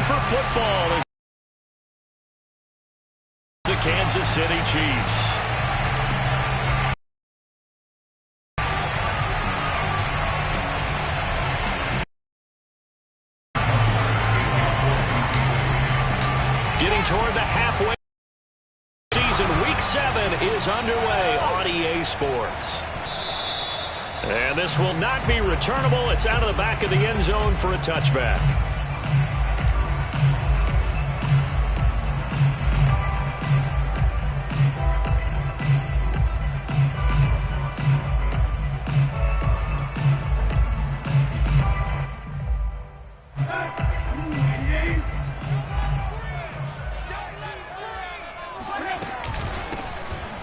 for football is the Kansas City Chiefs. Getting toward the halfway season, Week 7 is underway on EA Sports. And this will not be returnable. It's out of the back of the end zone for a touchback.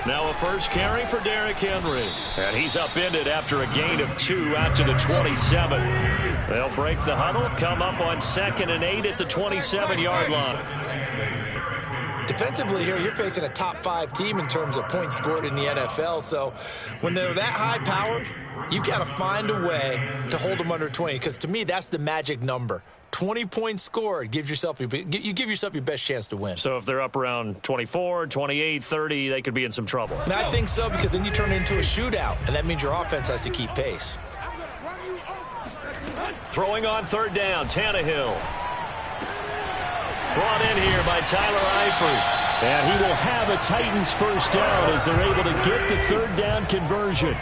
Now a first carry for Derrick Henry. And he's upended after a gain of 2 out to the 27. They'll break the huddle, come up on 2nd and 8 at the 27-yard line. Defensively here, you're facing a top-5 team in terms of points scored in the NFL. So when they're that high-powered, you've got to find a way to hold them under 20. Because to me, that's the magic number. 20 points scored, you give yourself your best chance to win. So if they're up around 24, 28, 30, they could be in some trouble. And I think so, because then you turn it into a shootout, and that means your offense has to keep pace. Throwing on 3rd down, Tannehill. Brought in here by Tyler Eifert. And he will have a Titans first down as they're able to get the 3rd down conversion.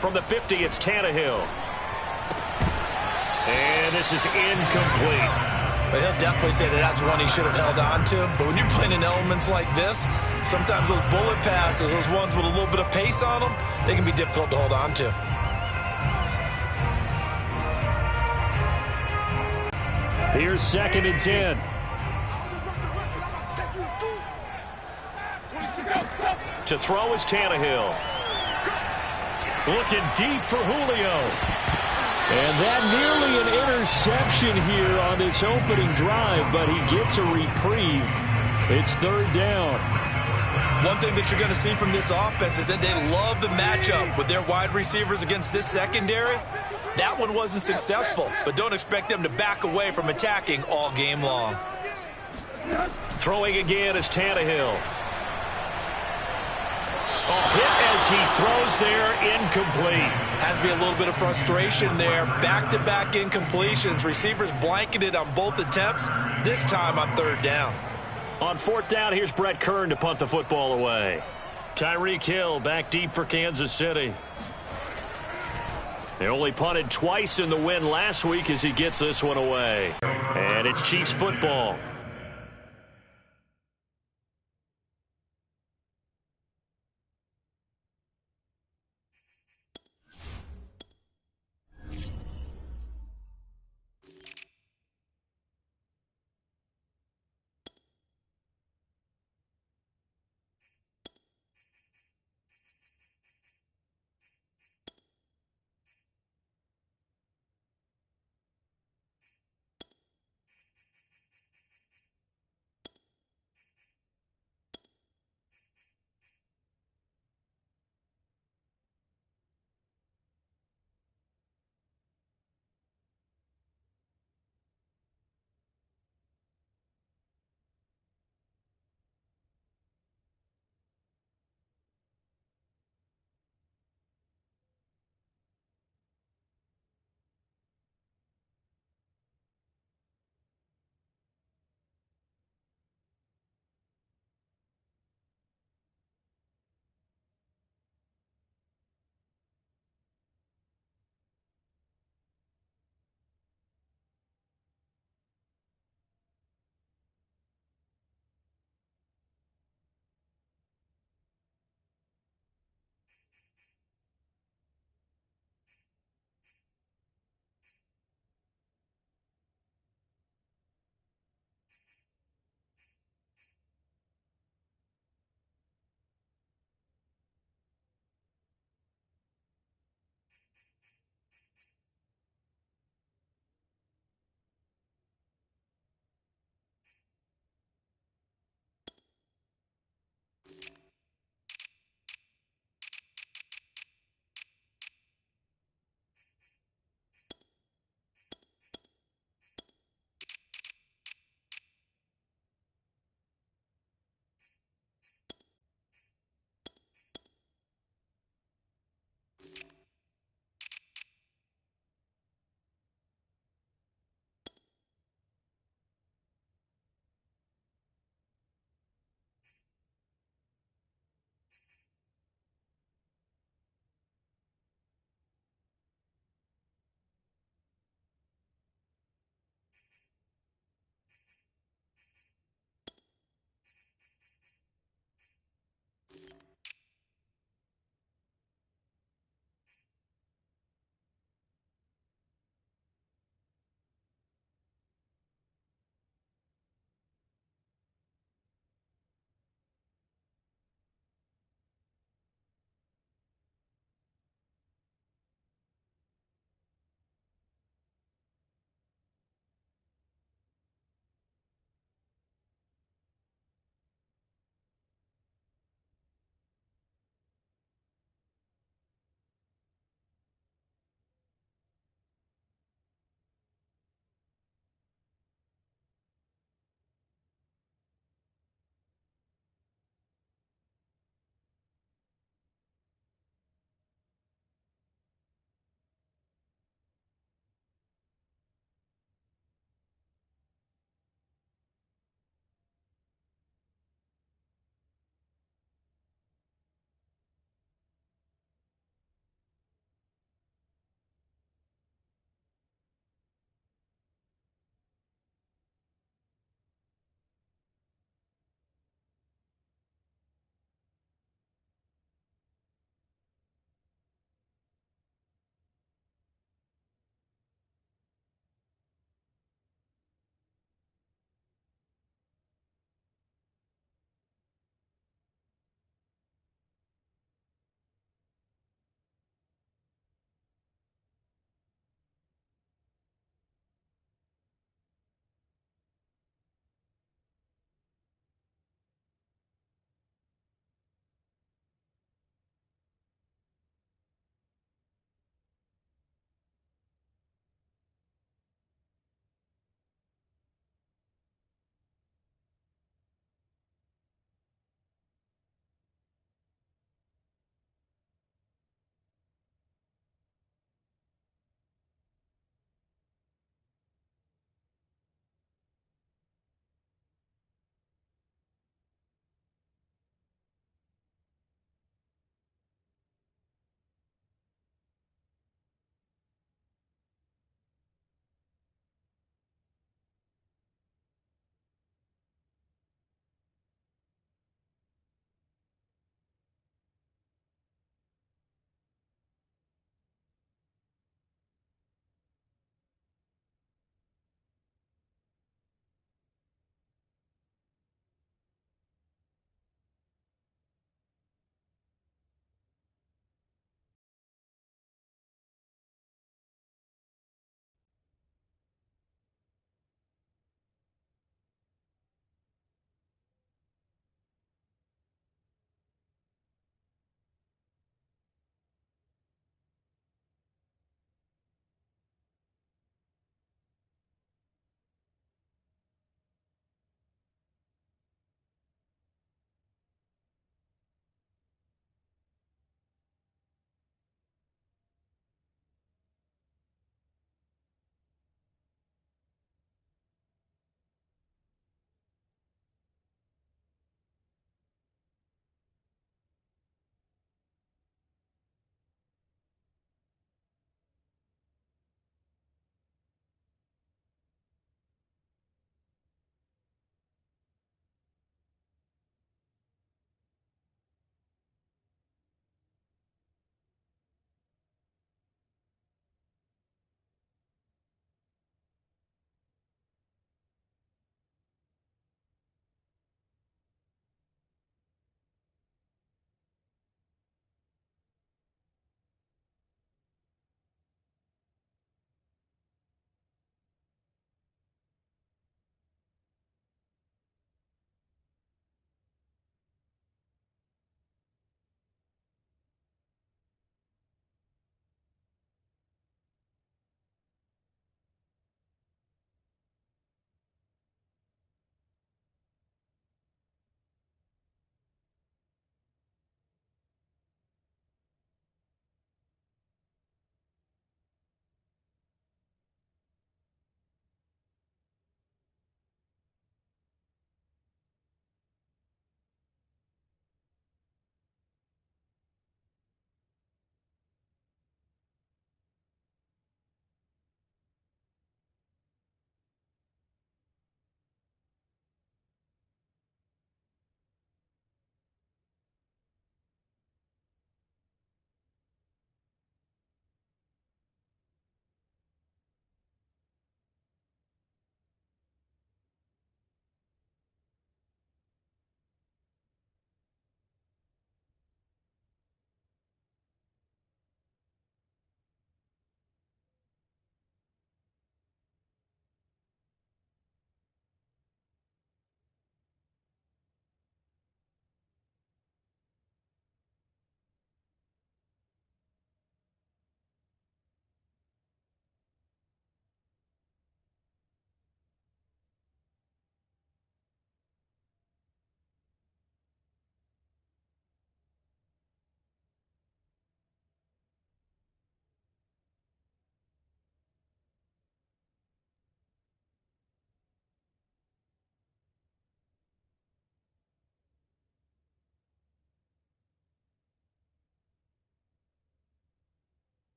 From the 50, it's Tannehill. And this is incomplete. Well, he'll definitely say that that's one he should have held on to. But when you're playing in elements like this, sometimes those bullet passes, those ones with a little bit of pace on them, they can be difficult to hold on to. Here's 2nd and 10. To throw is Tannehill. Looking deep for Julio. And that nearly an interception here on this opening drive, but he gets a reprieve. It's 3rd down. One thing that you're going to see from this offense is that they love the matchup with their wide receivers against this secondary. That one wasn't successful, but don't expect them to back away from attacking all game long. Throwing again is Tannehill. Hit as he throws there, incomplete. Has to be a little bit of frustration there. Back-to-back incompletions. Receivers blanketed on both attempts, this time on 3rd down. On 4th down, here's Brett Kern to punt the football away. Tyreek Hill back deep for Kansas City. They only punted twice in the win last week as he gets this one away. And it's Chiefs football.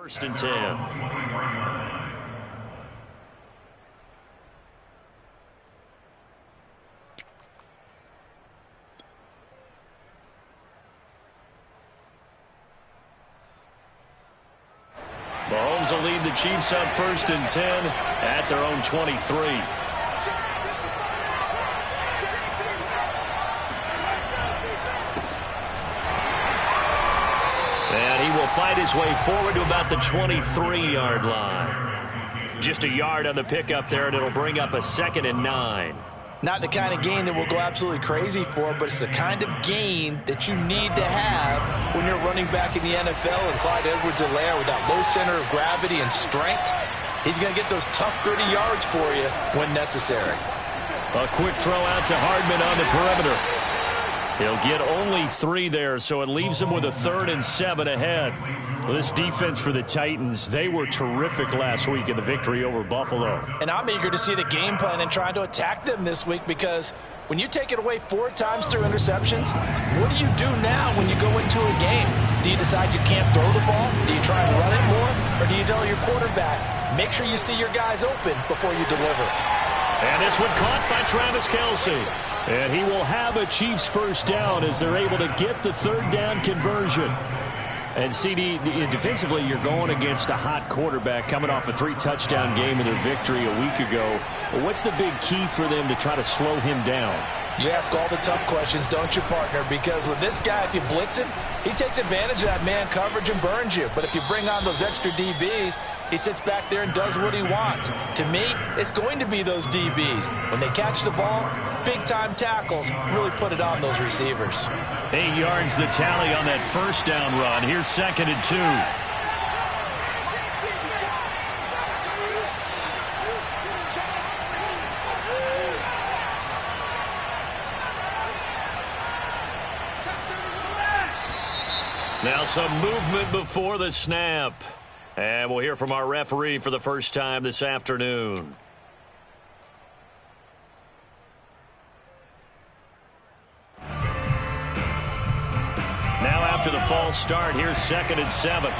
First and 10. Mahomes will lead the Chiefs up first and 10 at their own 23. And he will fight his way forward to about the 23-yard line. Just a yard on the pickup there, and it'll bring up a 2nd and 9. Not the kind of gain that we'll go absolutely crazy for, but it's the kind of gain that you need to have when you're running back in the NFL. And Clyde Edwards-Helaire, with that low center of gravity and strength, he's going to get those tough, gritty yards for you when necessary. A quick throw out to Hardman on the perimeter. He'll get only 3 there, so it leaves him with a 3rd and 7 ahead. This defense for the Titans, they were terrific last week in the victory over Buffalo. And I'm eager to see the game plan and trying to attack them this week, because when you take it away 4 times through interceptions, what do you do now when you go into a game? Do you decide you can't throw the ball? Do you try and run it more? Or do you tell your quarterback, make sure you see your guys open before you deliver? And this one caught by Travis Kelce. And he will have a Chiefs first down as they're able to get the 3rd down conversion. And CD, defensively, you're going against a hot quarterback coming off a 3-touchdown game in their victory a week ago. But what's the big key for them to try to slow him down? You ask all the tough questions, don't you, partner? Because with this guy, if you blitz him, he takes advantage of that man coverage and burns you. But if you bring on those extra DBs, he sits back there and does what he wants. To me, it's going to be those DBs. When they catch the ball, big-time tackles really put it on those receivers. 8 yards the tally on that first down run. Here's 2nd and 2. Now some movement before the snap. And we'll hear from our referee for the first time this afternoon. Now after the false start, here's 2nd and 7.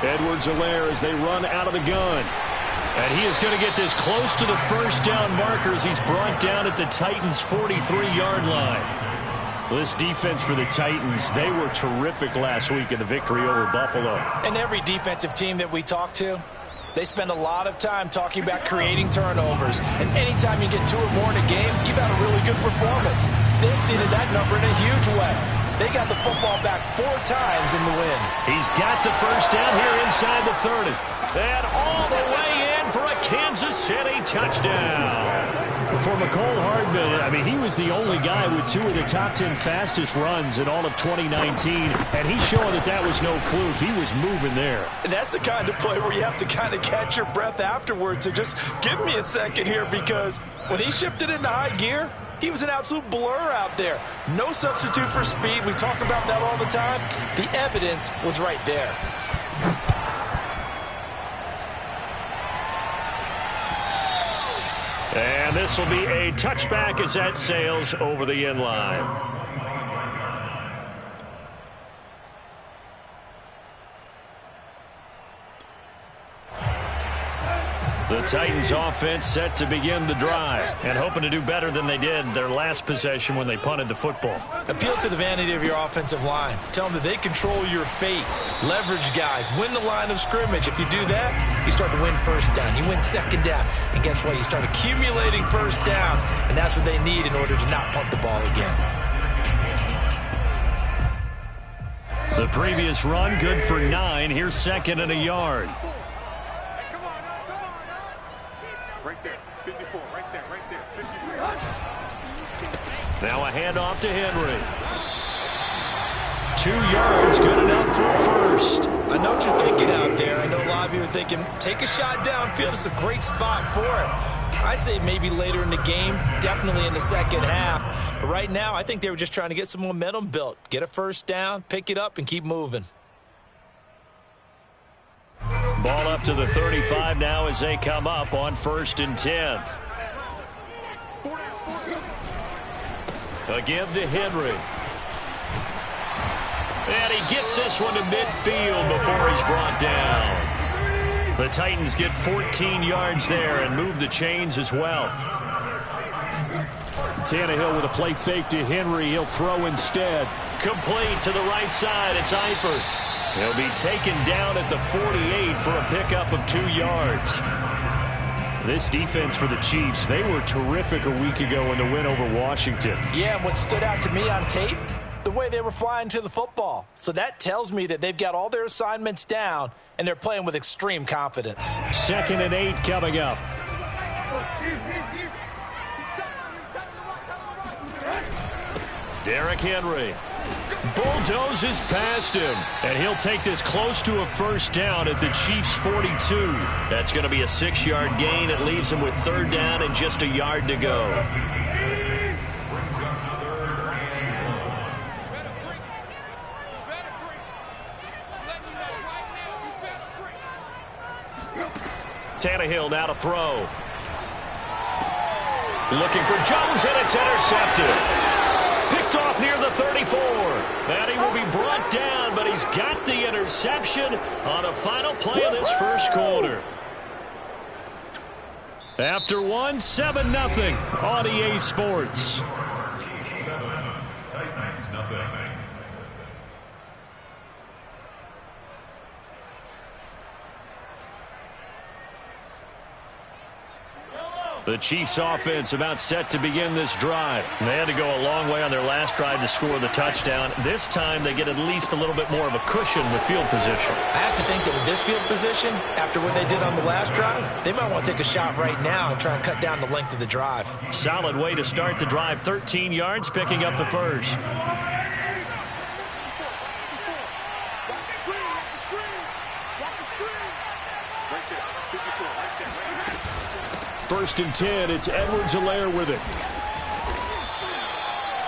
Edwards-Helaire as they run out of the gun. And he is going to get this close to the first down markers. He's brought down at the Titans' 43-yard line. This defense for the Titans, they were terrific last week in the victory over Buffalo. And every defensive team that we talk to, they spend a lot of time talking about creating turnovers. And anytime you get 2 or more in a game, you've had a really good performance. They exceeded that number in a huge way. They got the football back 4 times in the win. He's got the first down here inside the 30. And all the way in for a Kansas City touchdown. For McCole Hardman, I mean, he was the only guy with 2 of the top 10 fastest runs in all of 2019, and he's showing that that was no fluke. He was moving there. And that's the kind of play where you have to kind of catch your breath afterwards and just give me a second here, because when he shifted into high gear, he was an absolute blur out there. No substitute for speed. We talk about that all the time. The evidence was right there. And this will be a touchback as that sails over the end line. The Titans offense set to begin the drive and hoping to do better than they did their last possession when they punted the football. Appeal to the vanity of your offensive line. Tell them that they control your fate. Leverage guys. Win the line of scrimmage. If you do that, you start to win first down. You win second down. And guess what? You start accumulating first downs. And that's what they need in order to not punt the ball again. The previous run good for 9. Here's 2nd and a yard. Right there, 54, right there, 54. Now a handoff to Henry. 2 yards, good enough for a first. I know what you're thinking out there. I know a lot of you are thinking, take a shot downfield. It's a great spot for it. I'd say maybe later in the game, definitely in the second half. But right now, I think they were just trying to get some momentum built. Get a first down, pick it up, and keep moving. Ball up to the 35 now as they come up on 1st and 10. A give to Henry. And he gets this one to midfield before he's brought down. The Titans get 14 yards there and move the chains as well. Tannehill with a play fake to Henry. He'll throw instead. Complete to the right side. It's Eifert. He'll be taken down at the 48 for a pickup of 2 yards. This defense for the Chiefs, they were terrific a week ago in the win over Washington. Yeah, and what stood out to me on tape, the way they were flying to the football. So that tells me that they've got all their assignments down, and they're playing with extreme confidence. 2nd and 8 coming up. Derrick Henry bulldozes past him, and he'll take this close to a first down at the Chiefs' 42. That's going to be a 6-yard gain. It leaves him with 3rd down and just a yard to go. Tannehill now to throw. Looking for Jones, and it's intercepted. Picked off near the 34. And he will be brought down, but he's got the interception on the final play of this first quarter. After 1, 7-0 on EA Sports. The Chiefs offense about set to begin this drive. They had to go a long way on their last drive to score the touchdown. This time they get at least a little bit more of a cushion with field position. I have to think that with this field position, after what they did on the last drive, they might want to take a shot right now and try and cut down the length of the drive. Solid way to start the drive. 13 yards, picking up the first. First and 10, it's Edwards-Helaire with it.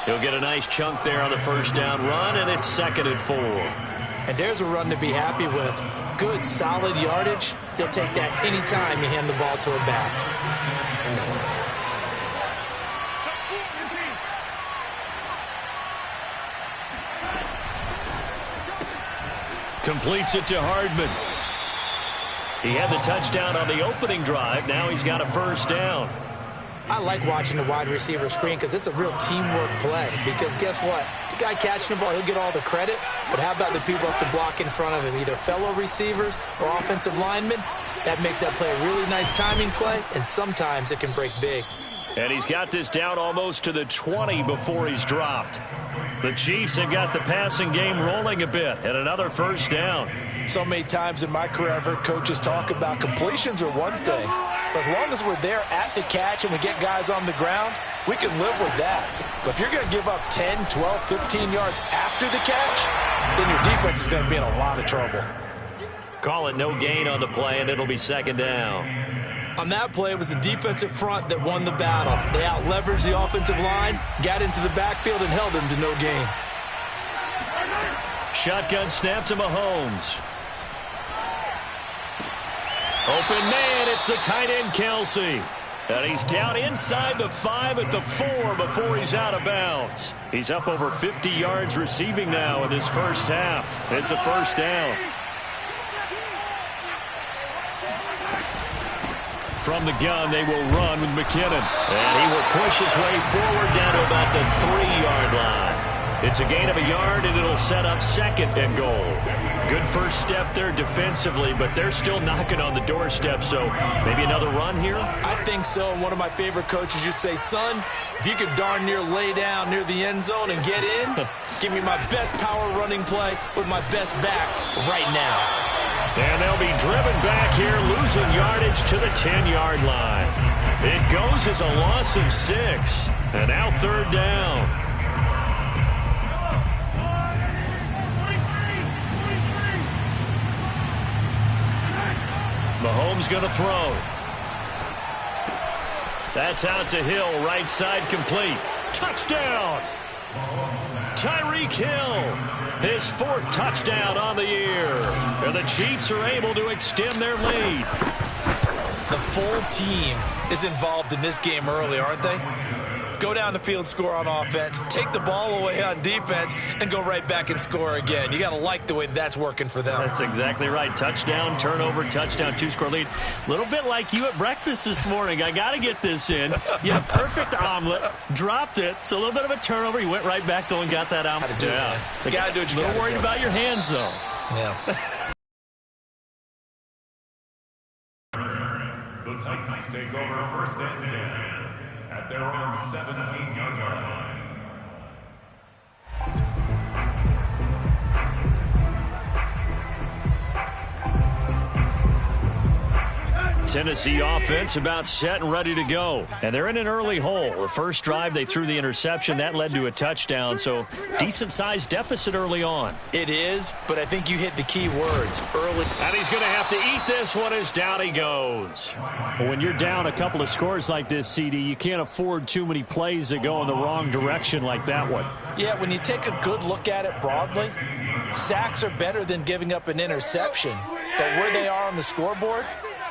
He'll get a nice chunk there on the first down run, and it's 2nd and 4. And there's a run to be happy with. Good, solid yardage. They'll take that anytime you hand the ball to a back. Completes it to Hardman. He had the touchdown on the opening drive. Now he's got a first down. I like watching the wide receiver screen because it's a real teamwork play. Because guess what? The guy catching the ball, he'll get all the credit. But how about the people have to block in front of him, either fellow receivers or offensive linemen? That makes that play a really nice timing play, and sometimes it can break big. And he's got this down almost to the 20 before he's dropped. The Chiefs have got the passing game rolling a bit, and another first down. So many times in my career, I've heard coaches talk about completions are one thing. But as long as we're there at the catch and we get guys on the ground, we can live with that. But if you're going to give up 10, 12, 15 yards after the catch, then your defense is going to be in a lot of trouble. Call it no gain on the play, and it'll be 2nd down. On that play, it was the defensive front that won the battle. They out-leveraged the offensive line, got into the backfield, and held them to no gain. Shotgun snap to Mahomes. Open man, it's the tight end, Kelsey. And he's down inside the 5 at the 4 before he's out of bounds. He's up over 50 yards receiving now in this first half. It's a first down. From the gun, they will run with McKinnon. And he will push his way forward down to about the 3-yard line. It's a gain of a yard, and it'll set up 2nd and goal. Good first step there defensively, but they're still knocking on the doorstep, so maybe another run here? I think so. And one of my favorite coaches used to say, son, if you could darn near lay down near the end zone and get in, give me my best power running play with my best back right now. And they'll be driven back here, losing yardage to the 10-yard line. It goes as a loss of 6, and now 3rd down. Mahomes going to throw. That's out to Hill, right side complete. Touchdown! Tyreek Hill, his 4th touchdown on the year. And the Chiefs are able to extend their lead. The full team is involved in this game early, aren't they? go down the field, score on offense, take the ball away on defense, and go right back and score again. You got to like the way that's working for them. That's exactly right. Touchdown, turnover, touchdown, 2-score lead. A little bit like you at breakfast this morning. I got to get this in. You had perfect omelet, dropped it, so a little bit of a turnover. You went right back though and got that omelet. Got to do it, man. You got to do what you got to do. A little worried about your hands, though. Yeah. The Titans take over first and 10 at their own 17-yard line. Tennessee offense about set and ready to go. And they're in an early hole. The first drive, they threw the interception. That led to a touchdown, so decent-sized deficit early on. It is, but I think you hit the key words early. And he's going to have to eat this one as down he goes. Well, when you're down a couple of scores like this, CD, you can't afford too many plays that go in the wrong direction like that one. Yeah, when you take a good look at it broadly, sacks are better than giving up an interception. But where they are on the scoreboard,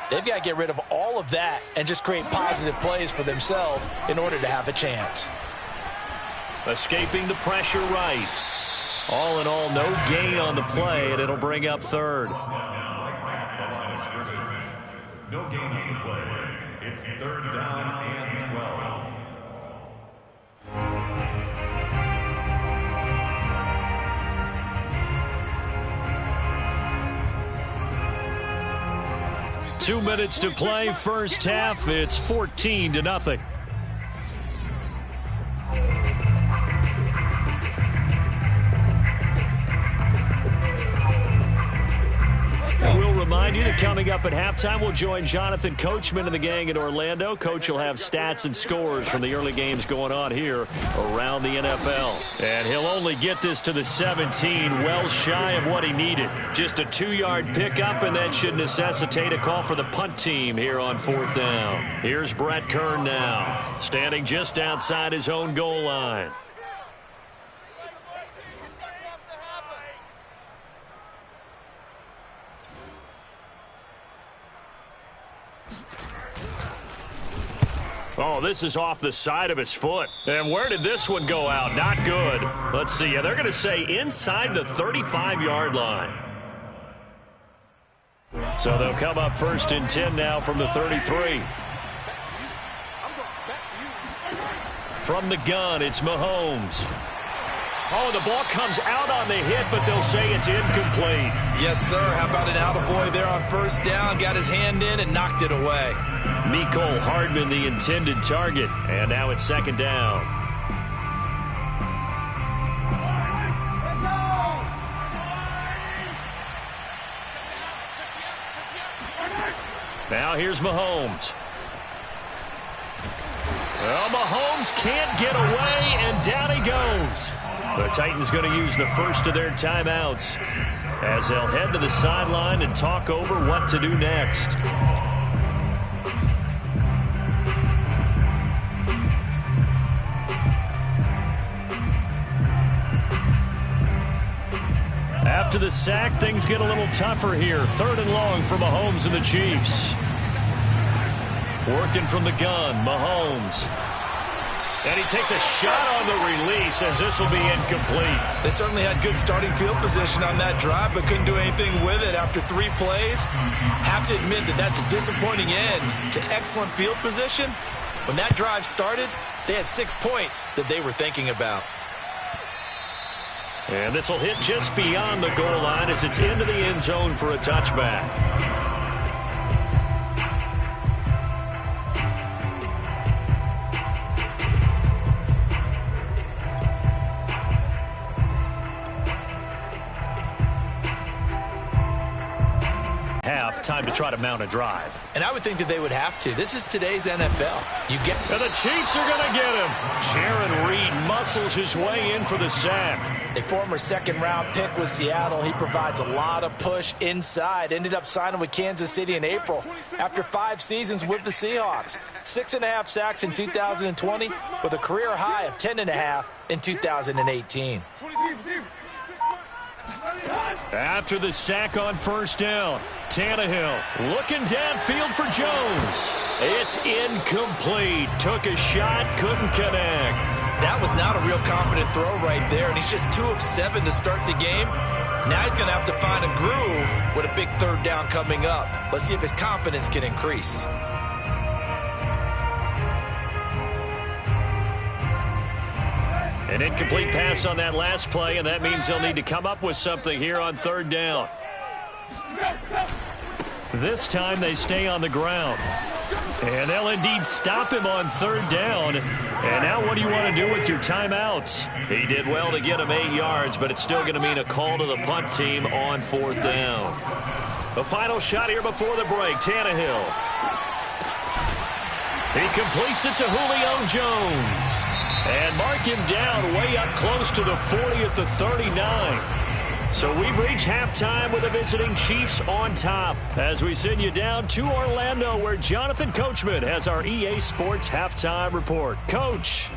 they've got to get rid of all of that and just create positive plays for themselves in order to have a chance. Escaping the pressure right. All in all, no gain on the play, and it'll bring up third. No gain on the play. It's third down and 12. Two minutes to play, first half. It's 14-0. We'll remind you that coming up at halftime, we'll join Jonathan Coachman and the gang in Orlando. Coach will have stats and scores from the early games going on here around the NFL. And he'll only get this to the 17, well shy of what he needed. Just a 2-yard pickup, and that should necessitate a call for the punt team here on fourth down. Here's Brett Kern now, standing just outside his own goal line. Oh, this is off the side of his foot. And where did this one go out? Not good. Let's see. Yeah, they're going to say inside the 35-yard line. So they'll come up first and 10 now from the 33. From the gun, it's Mahomes. Oh, the ball comes out on the hit, but they'll say it's incomplete. Yes, sir. How about an attaboy there on first down? Got his hand in and knocked it away. Mecole Hardman, the intended target. And now it's second down. Now here's Mahomes. Well, Mahomes can't get away, and down he goes. The Titans going to use the first of their timeouts as they'll head to the sideline and talk over what to do next. After the sack, things get a little tougher here. Third and long for Mahomes and the Chiefs. Working from the gun, Mahomes. And he takes a shot on the release as this will be incomplete. They certainly had good starting field position on that drive, but couldn't do anything with it after 3 plays. Have to admit that that's a disappointing end to excellent field position. When that drive started, they had 6 points that they were thinking about. And this will hit just beyond the goal line as it's into the end zone for a touchback. Time to try to mount a drive. And I would think that they would have to. This is today's NFL. And the Chiefs are going to get him. Jaron Reed muscles his way in for the sack. A former second-round pick with Seattle. He provides a lot of push inside. Ended up signing with Kansas City in April after 5 seasons with the Seahawks. 6.5 sacks in 2020 with a career high of 10.5 in 2018. After the sack on first down, Tannehill looking downfield for Jones. It's incomplete. Took a shot, couldn't connect. That was not a real confident throw right there, and he's just 2 of 7 to start the game. Now he's going to have to find a groove with a big third down coming up. Let's see if his confidence can increase. An incomplete pass on that last play, and that means they'll need to come up with something here on third down. This time they stay on the ground. And they'll indeed stop him on third down. And now what do you want to do with your timeouts? He did well to get him 8 yards, but it's still going to mean a call to the punt team on fourth down. The final shot here before the break, Tannehill. He completes it to Julio Jones. And mark him down way up close to the 40 at the 39. So we've reached halftime with the visiting Chiefs on top as we send you down to Orlando where Jonathan Coachman has our EA Sports halftime report. Coach.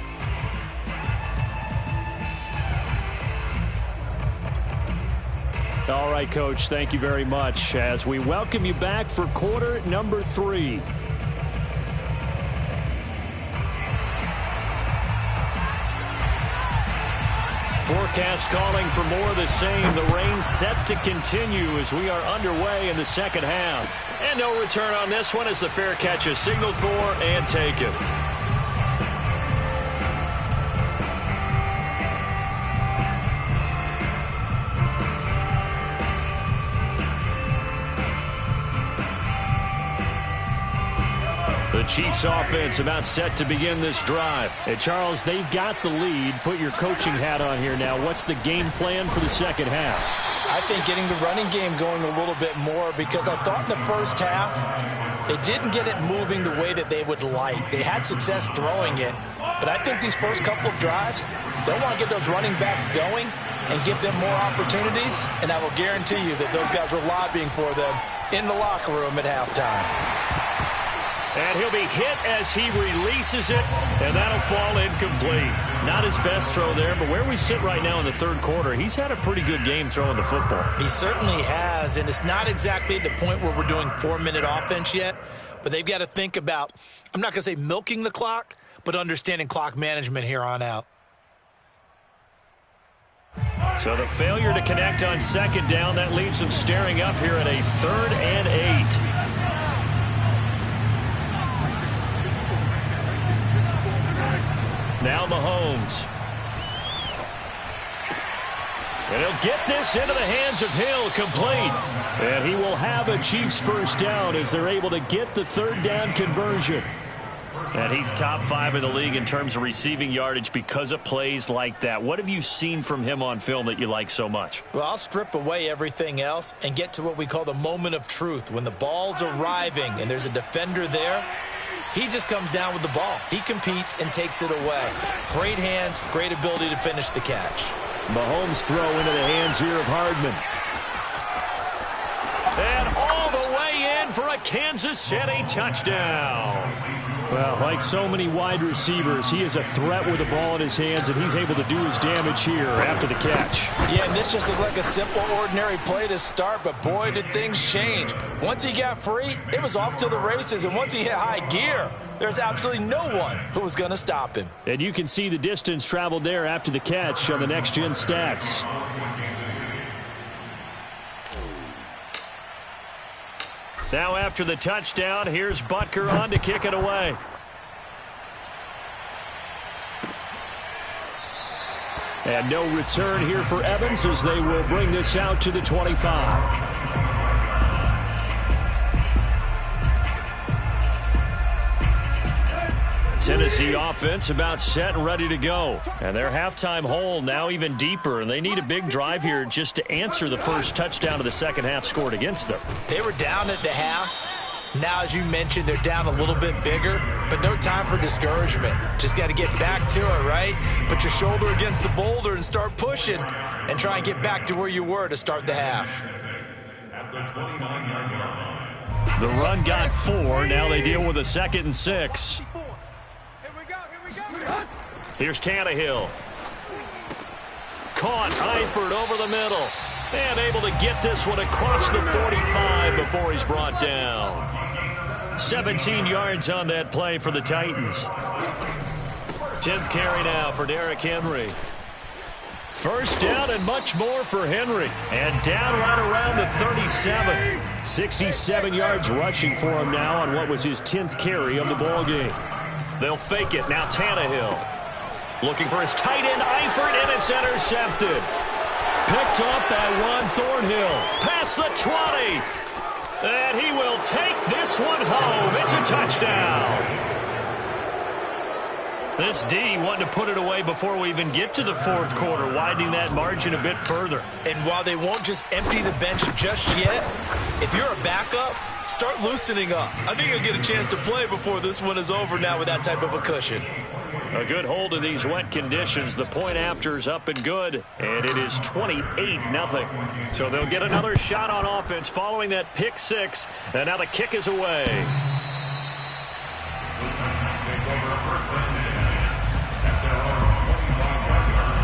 All right, Coach, thank you very much as we welcome you back for quarter number 3. Forecast calling for more of the same. The rain set to continue as we are underway in the second half. And no return on this one as the fair catch is signaled for and taken. The Chiefs offense about set to begin this drive. Hey, Charles, they've got the lead. Put your coaching hat on here now. What's the game plan for the second half? I think getting the running game going a little bit more because I thought in the first half they didn't get it moving the way that they would like. They had success throwing it, but I think these first couple of drives, they'll want to get those running backs going and give them more opportunities, and I will guarantee you that those guys were lobbying for them in the locker room at halftime. And he'll be hit as he releases it, and that'll fall incomplete. Not his best throw there, but where we sit right now in the third quarter, he's had a pretty good game throwing the football. He certainly has, and it's not exactly at the point where we're doing 4-minute offense yet, but they've got to think about, I'm not going to say milking the clock, but understanding clock management here on out. So the failure to connect on second down, that leaves them staring up here at a 3rd and 8. Now Mahomes. And he'll get this into the hands of Hill, complete. And he will have a Chiefs first down as they're able to get the third down conversion. And he's top 5 in the league in terms of receiving yardage because of plays like that. What have you seen from him on film that you like so much? Well, I'll strip away everything else and get to what we call the moment of truth. When the ball's arriving and there's a defender there, he just comes down with the ball. He competes and takes it away. Great hands, great ability to finish the catch. Mahomes throw into the hands here of Hardman. And all the way in for a Kansas City touchdown. Well, like so many wide receivers, he is a threat with the ball in his hands, and he's able to do his damage here after the catch. Yeah, and this just looked like a simple, ordinary play to start, but boy, did things change. Once he got free, it was off to the races, and once he hit high gear, there's absolutely no one who was going to stop him. And you can see the distance traveled there after the catch on the next-gen stats. Now after the touchdown, here's Butker on to kick it away. And no return here for Evans as they will bring this out to the 25. Tennessee offense about set and ready to go. And their halftime hole now even deeper, and they need a big drive here just to answer the first touchdown of the second half scored against them. They were down at the half. Now, as you mentioned, they're down a little bit bigger, but no time for discouragement. Just got to get back to it, right? Put your shoulder against the boulder and start pushing and try and get back to where you were to start the half. At the 29-yard line. The run got 4. Now they deal with a 2nd and 6. Here's Tannehill. Caught, Eifert over the middle. And able to get this one across the 45 before he's brought down. 17 yards on that play for the Titans. 10th carry now for Derrick Henry. First down and much more for Henry. And down right around the 37. 67 yards rushing for him now on what was his 10th carry of the ball game. They'll fake it. Now Tannehill. Looking for his tight end, Eifert, and it's intercepted. Picked up by Juan Thornhill. Past the 20. And he will take this one home. It's a touchdown. This D wanting to put it away before we even get to the fourth quarter, widening that margin a bit further. And while they won't just empty the bench just yet, if you're a backup, start loosening up. I think you'll get a chance to play before this one is over now with that type of a cushion. A good hold in these wet conditions. The point after is up and good, and it is 28-0. So they'll get another shot on offense following that pick six, and now the kick is away. The Titans take over first and 10 at their own 25-yard line.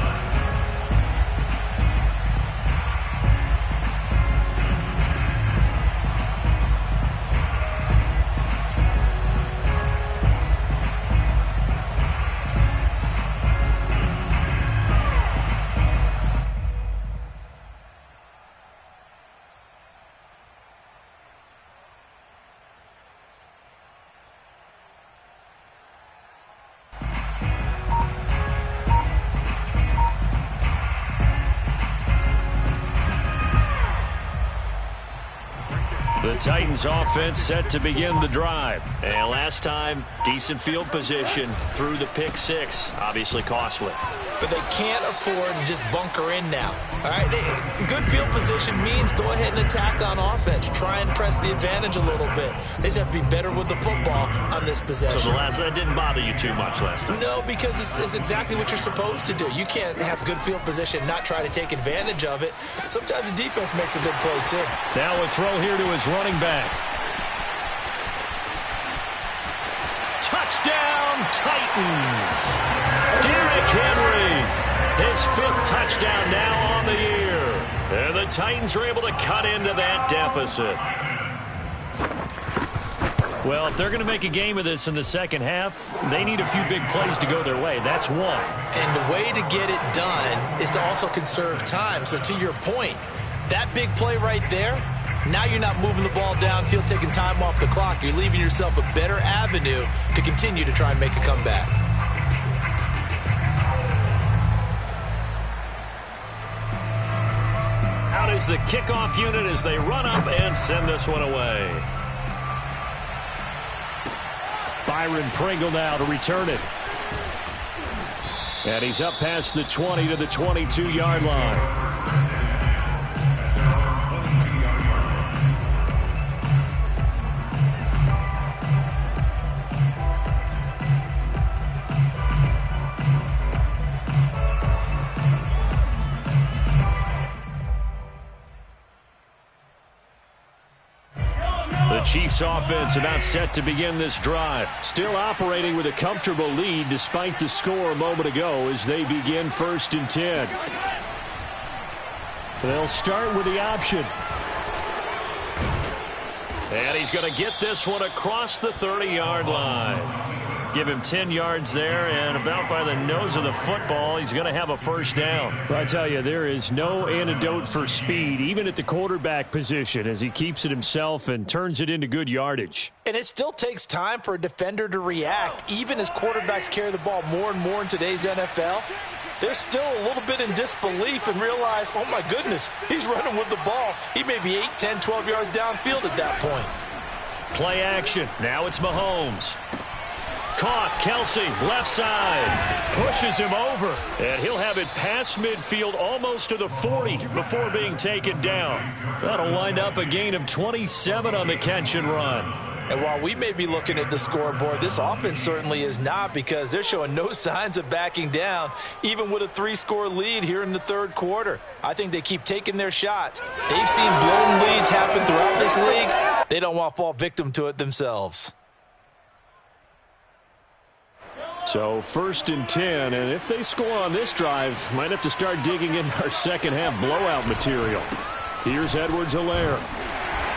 The Titans offense set to begin the drive. And last time, decent field position through the pick six. Obviously costly. But they can't afford to just bunker in now. All right, good field position means go ahead and attack on offense. Try and press the advantage a little bit. They just have to be better with the football on this possession. So that didn't bother you too much last time? No, because it's exactly what you're supposed to do. You can't have good field position, not try to take advantage of it. Sometimes the defense makes a good play, too. Now a throw here to his running back. Touchdown, Titans! Derrick Henry, his 5th touchdown now on the year. And the Titans are able to cut into that deficit. Well, if they're going to make a game of this in the second half, they need a few big plays to go their way. That's one. And the way to get it done is to also conserve time. So to your point, that big play right there, now you're not moving the ball downfield, taking time off the clock. You're leaving yourself a better avenue to continue to try and make a comeback. Out is the kickoff unit as they run up and send this one away. Byron Pringle now to return it. And he's up past the 20 to the 22-yard line. The Chiefs offense about set to begin this drive. Still operating with a comfortable lead despite the score a moment ago as they begin 1st and 10. They'll start with the option. And he's going to get this one across the 30-yard line. Give him 10 yards there, and about by the nose of the football, he's going to have a first down. Well, I tell you, there is no antidote for speed, even at the quarterback position, as he keeps it himself and turns it into good yardage. And it still takes time for a defender to react, even as quarterbacks carry the ball more and more in today's NFL. They're still a little bit in disbelief and realize, oh my goodness, he's running with the ball. He may be 8, 10, 12 yards downfield at that point. Play action. Now it's Mahomes. Caught, Kelsey, left side, pushes him over, and he'll have it past midfield almost to the 40 before being taken down. That'll wind up a gain of 27 on the catch and run. And while we may be looking at the scoreboard, this offense certainly is not, because they're showing no signs of backing down, even with a 3-score lead here in the third quarter. I think they keep taking their shots. They've seen blown leads happen throughout this league. They don't want to fall victim to it themselves. So 1st and 10, and if they score on this drive, might have to start digging in our second half blowout material. Here's Edwards-Helaire.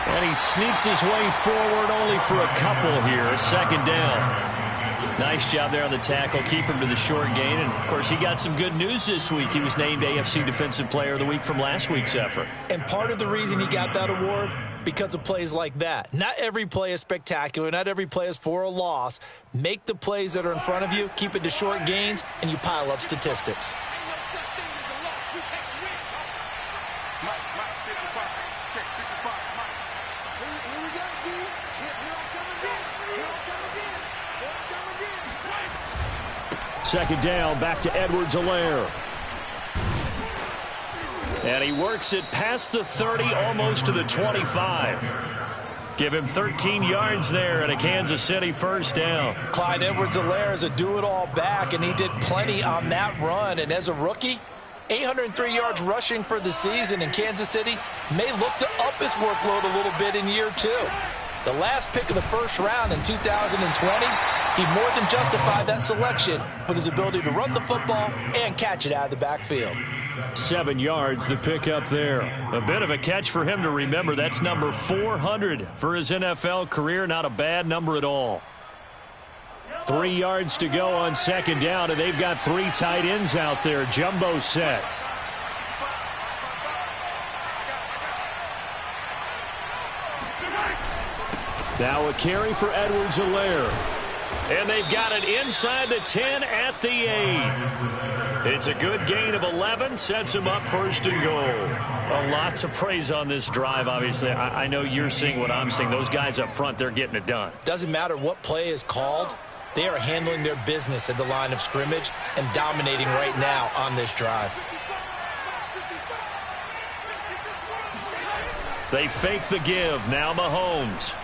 And he sneaks his way forward only for a couple here. 2nd down. Nice job there on the tackle. Keep him to the short gain. And, of course, he got some good news this week. He was named AFC Defensive Player of the Week from last week's effort. And part of the reason he got that award, because of plays like that. Not every play is spectacular. Not every play is for a loss. Make the plays that are in front of you, keep it to short gains, and you pile up statistics. Second down, back to Edwards-Helaire. And he works it past the 30, almost to the 25. Give him 13 yards there and a Kansas City 1st down. Clyde Edwards-Helaire is a do-it-all back, and he did plenty on that run. And as a rookie, 803 yards rushing for the season, and Kansas City may look to up his workload a little bit in year 2. The last pick of the 1st round in 2020, he more than justified that selection with his ability to run the football and catch it out of the backfield. 7 yards, the pickup there. A bit of a catch for him to remember. That's number 400 for his NFL career. Not a bad number at all. 3 yards to go on 2nd down, and they've got 3 tight ends out there. Jumbo set. Now a carry for Edwards-Helaire. And they've got it inside the 10 at the 8. It's a good gain of 11. Sets him up 1st and goal. A lot to praise on this drive, obviously. I know you're seeing what I'm seeing. Those guys up front, they're getting it done. Doesn't matter what play is called. They are handling their business at the line of scrimmage and dominating right now on this drive. They fake the give. Now Mahomes.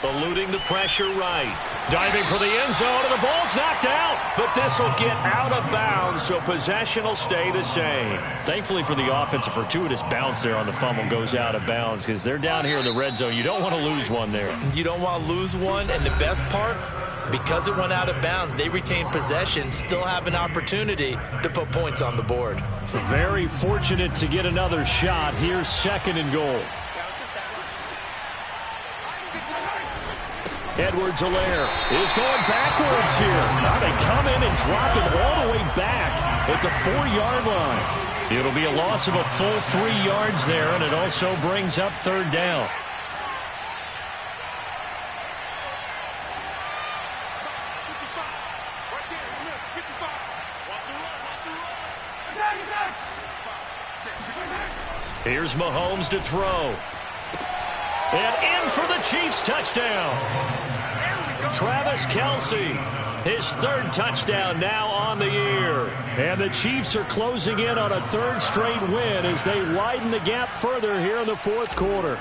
Eluding the pressure right. Diving for the end zone, and the ball's knocked out. But this will get out of bounds, so possession will stay the same. Thankfully for the offense, a fortuitous bounce there on the fumble goes out of bounds because they're down here in the red zone. You don't want to lose one there. You don't want to lose one, and the best part, because it went out of bounds, they retain possession, still have an opportunity to put points on the board. So very fortunate to get another shot. Here's 2nd and goal. Edwards-Helaire is going backwards here. Now they come in and drop him all the way back at the 4-yard line. It'll be a loss of a full 3 yards there, and it also brings up 3rd down. Here's Mahomes to throw. And in for the Chiefs touchdown. Travis Kelce, his 3rd touchdown now on the year. And the Chiefs are closing in on a 3rd straight win as they widen the gap further here in the 4th quarter.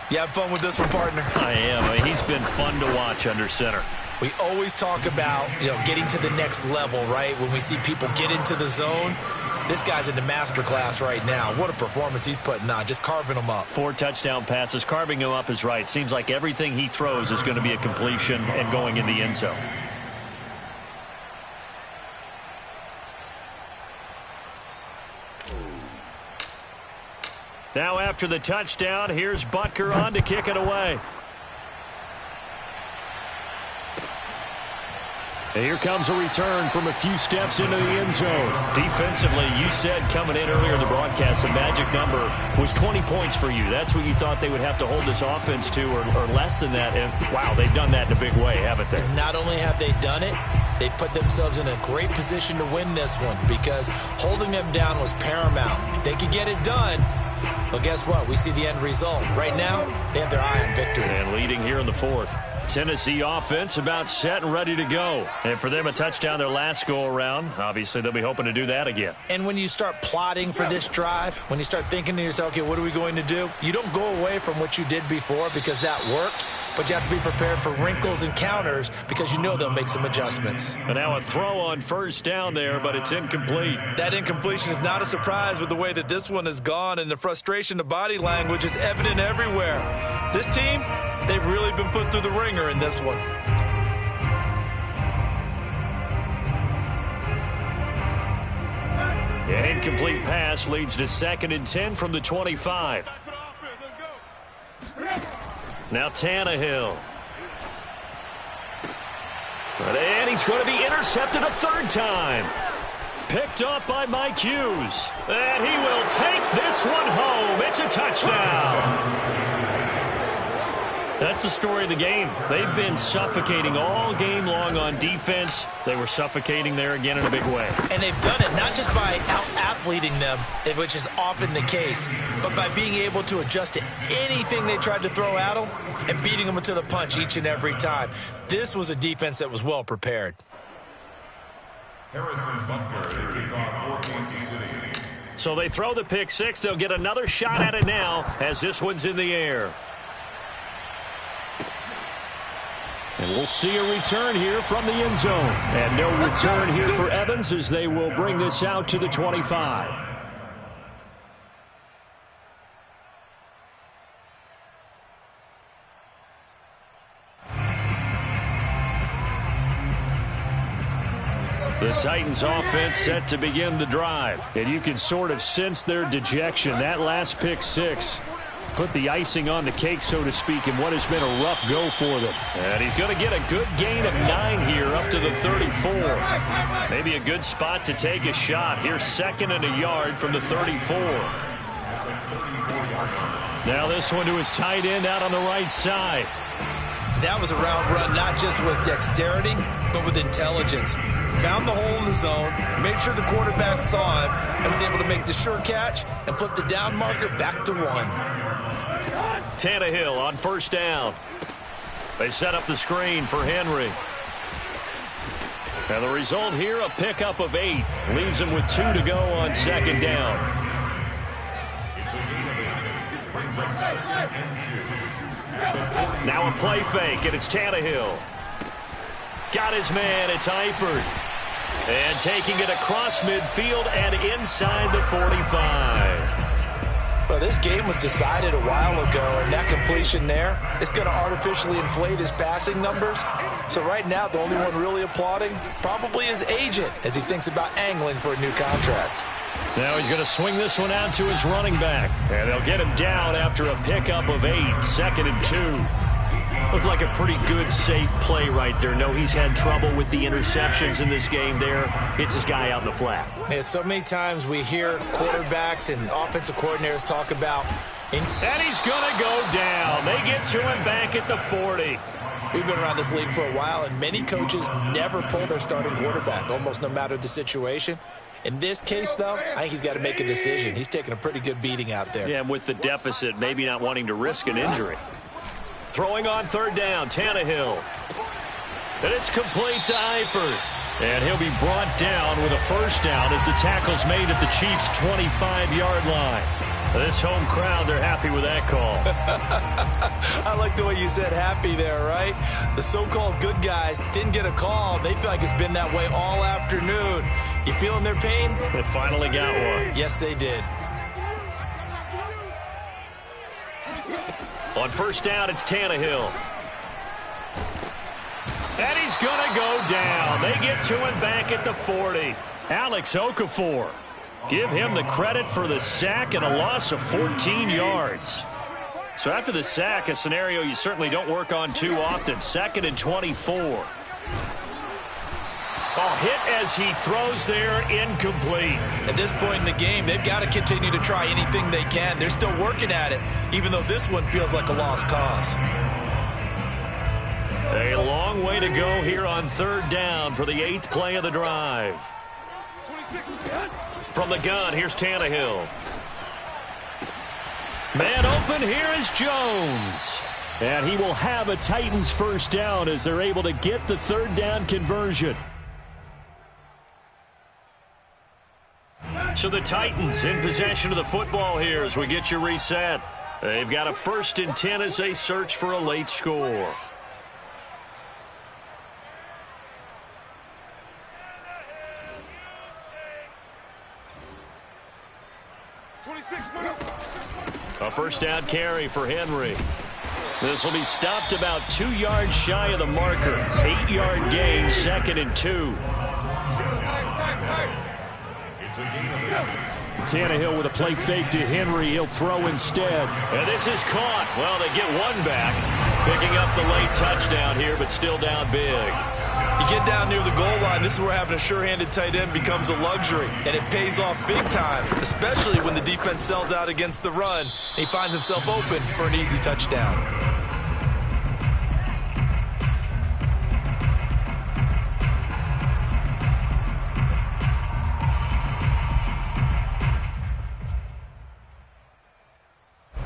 You have fun with this one, partner? I am. I mean, he's been fun to watch under center. We always talk about, getting to the next level, right? When we see people get into the zone. This guy's in the masterclass right now. What a performance he's putting on, just carving them up. 4 touchdown passes. Carving him up is right. Seems like everything he throws is going to be a completion and going in the end zone. Now after the touchdown, here's Butker on to kick it away. And here comes a return from a few steps into the end zone. Defensively, you said coming in earlier in the broadcast, the magic number was 20 points for you. That's what you thought they would have to hold this offense to, or less than that. And, wow, they've done that in a big way, haven't they? And not only have they done it, they put themselves in a great position to win this one because holding them down was paramount. If they could get it done, well, guess what? We see the end result. Right now, they have their eye on victory. And leading here in the 4th. Tennessee offense about set and ready to go. And for them, a touchdown their last go-around. Obviously, they'll be hoping to do that again. And when you start plotting for this drive, when you start thinking to yourself, okay, what are we going to do? You don't go away from what you did before because that worked. But you have to be prepared for wrinkles and counters because you know they'll make some adjustments. And now a throw on 1st down there, but it's incomplete. That incompletion is not a surprise with the way that this one has gone, and the frustration, the body language is evident everywhere. This team, they've really been put through the ringer in this one. An incomplete pass leads to 2nd and 10 from the 25. Now Tannehill. And he's going to be intercepted a 3rd time. Picked up by Mike Hughes. And he will take this one home. It's a touchdown. That's the story of the game. They've been suffocating all game long on defense. They were suffocating there again in a big way. And they've done it not just by out-athleting them, which is often the case, but by being able to adjust to anything they tried to throw at them and beating them to the punch each and every time. This was a defense that was well prepared. Harrison Butker, they kick off 4 Kansas City. So they throw the pick 6. They'll get another shot at it now as this one's in the air. And we'll see a return here from the end zone. And no return here for Evans as they will bring this out to the 25. The Titans offense set to begin the drive. And you can sort of sense their dejection. That last pick 6 put the icing on the cake, so to speak, in what has been a rough go for them. And he's going to get a good gain of 9 here up to the 34. Maybe a good spot to take a shot. Here's 2nd and a yard from the 34. Now this one to his tight end out on the right side. That was a route run not just with dexterity, but with intelligence. Found the hole in the zone, made sure the quarterback saw him, and was able to make the sure catch and flip the down marker back to 1. Tannehill on 1st down. They set up the screen for Henry. And the result here, a pickup of 8. Leaves him with 2 to go on 2nd down. Now a play fake, and it's Tannehill. Got his man, it's Eifert. And taking it across midfield and inside the 45. Well, this game was decided a while ago, and that completion there is going to artificially inflate his passing numbers. So right now, the only one really applauding probably his agent as he thinks about angling for a new contract. Now he's going to swing this one out to his running back. And they'll get him down after a pickup of 8, 2nd and 2. Looked like a pretty good, safe play right there. No, he's had trouble with the interceptions in this game there. Hits his guy out in the flat. Yeah, so many times we hear quarterbacks and offensive coordinators talk about... And he's going to go down. They get to him back at the 40. We've been around this league for a while, and many coaches never pull their starting quarterback, almost no matter the situation. In this case, though, I think he's got to make a decision. He's taking a pretty good beating out there. Yeah, and with the deficit, maybe not wanting to risk an injury. Throwing on 3rd down, Tannehill. And it's complete to Eifert. And he'll be brought down with a 1st down as the tackle's made at the Chiefs' 25-yard line. This home crowd, they're happy with that call. I like the way you said happy there, right? The so-called good guys didn't get a call. They feel like it's been that way all afternoon. You feeling their pain? They finally got one. Yes, they did. On 1st down, it's Tannehill. And he's going to go down. They get to him back at the 40. Alex Okafor. Give him the credit for the sack and a loss of 14 yards. So after the sack, a scenario you certainly don't work on too often. 2nd and 24. Oh, hit as he throws there, incomplete. At this point in the game, they've got to continue to try anything they can. They're still working at it, even though this one feels like a lost cause. A long way to go here on 3rd down for the 8th play of the drive. From the gun, here's Tannehill. Man open, here is Jones. And he will have a Titans 1st down as they're able to get the 3rd down conversion. So the Titans in possession of the football here as we get you reset. They've got a 1st and 10 as they search for a late score. A 1st down carry for Henry. This will be stopped about 2 yards shy of the marker. 8-yard gain, 2nd and 2. It's a gain of 8. Tannehill with a play fake to Henry. He'll throw instead. And this is caught. Well, they get one back. Picking up the late touchdown here, but still down big. You get down near the goal line, this is where having a sure-handed tight end becomes a luxury, and it pays off big time, especially when the defense sells out against the run, and he finds himself open for an easy touchdown.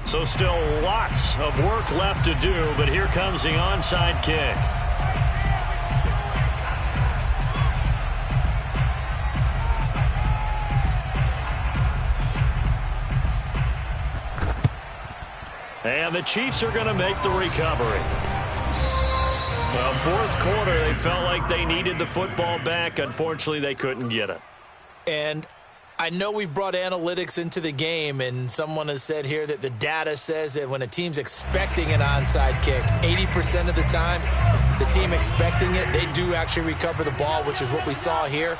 So still lots of work left to do, but here comes the onside kick. And the Chiefs are going to make the recovery. Well, fourth quarter, they felt like they needed the football back. Unfortunately, they couldn't get it. And I know we brought analytics into the game, and someone has said here that the data says that when a team's expecting an onside kick, 80% of the time, the team expecting it, they do actually recover the ball, which is what we saw here.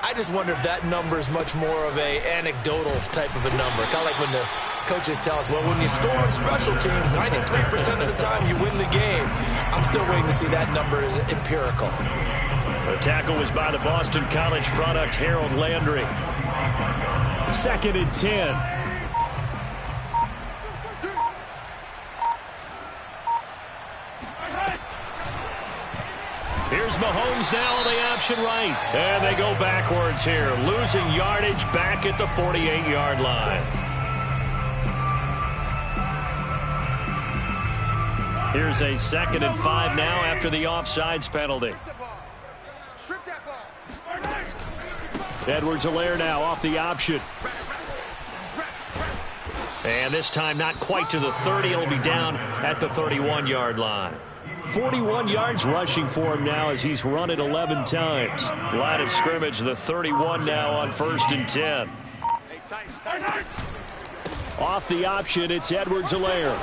I just wonder if that number is much more of a anecdotal type of a number. Kind of like when the coaches tell us, well, when you score on special teams, 93% of the time you win the game. I'm still waiting to see that number as empirical. The tackle was by the Boston College product, Harold Landry. 2nd and 10. Here's Mahomes now on the option right. And they go backwards here, losing yardage back at the 48-yard line. Here's a 2nd and 5 now after the offsides penalty. Edwards-Helaire now off the option. And this time not quite to the 30. It'll be down at the 31-yard line. 41 yards rushing for him now as he's run it 11 times. Line of scrimmage, the 31 now on 1st and 10. Off the option, it's Edwards-Helaire.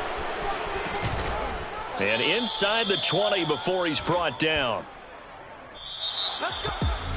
And inside the 20 before he's brought down. Let's go.